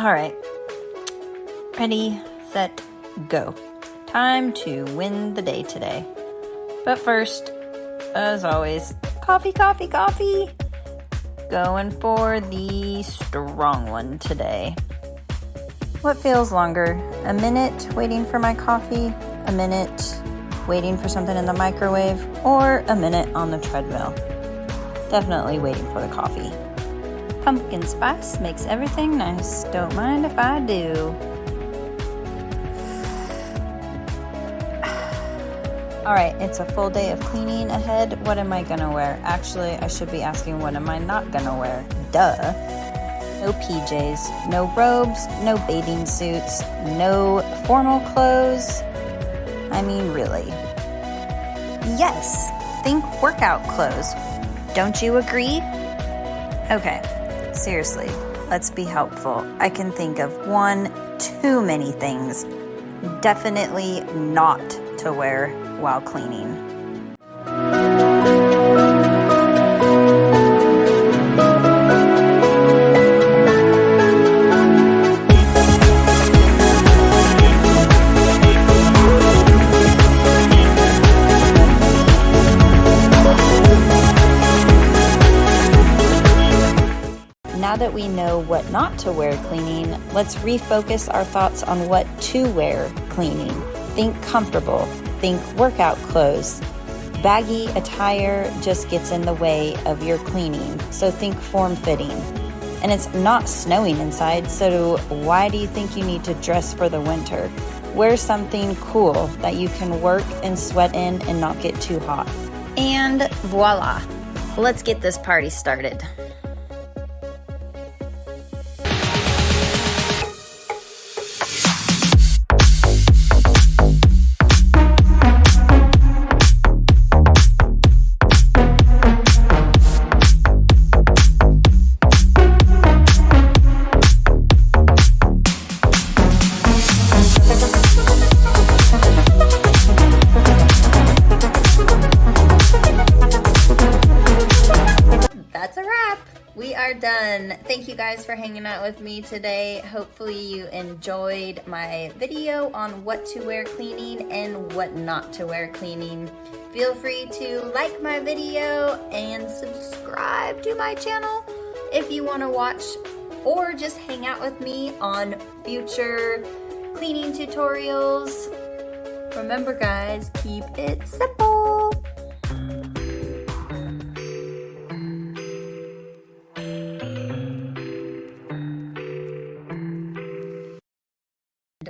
All right. Ready, set, go. Time to win the day today. But first, as always, coffee, coffee, coffee. Going for the strong one today. What feels longer? A minute waiting for my coffee, a minute waiting for something in the microwave, or a minute on the treadmill? Definitely waiting for the coffee. Pumpkin spice makes everything nice. Don't mind if I do. Alright, it's a full day of cleaning ahead. What am I gonna wear? Actually, I should be asking what am I not gonna wear? Duh. No PJs, no robes, no bathing suits, no formal clothes. I mean, really. Yes, think workout clothes. Don't you agree? Okay, seriously, let's be helpful. I can think of one too many things definitely not to wear while cleaning. Now that we know what not to wear cleaning, let's refocus our thoughts on what to wear cleaning. Think comfortable, think workout clothes. Baggy attire just gets in the way of your cleaning, so think form-fitting. And it's not snowing inside, so why do you think you need to dress for the winter? Wear something cool that you can work and sweat in and not get too hot. And voila, let's get this party started. That's a wrap. We are done. Thank you guys for hanging out with me today. Hopefully you enjoyed my video on what to wear cleaning and what not to wear cleaning. Feel free to like my video and subscribe to my channel if you want to watch or just hang out with me on future cleaning tutorials. Remember guys, keep it simple.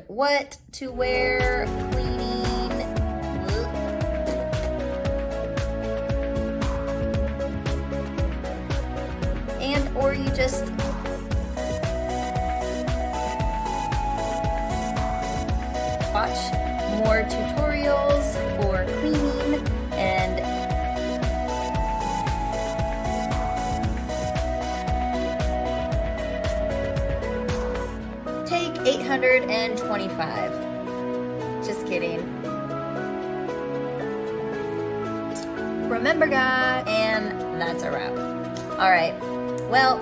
What to wear cleaning. And or you just watch more tutorials for cleaning and take 825. Just kidding. Remember guys, and that's a wrap. All right, well,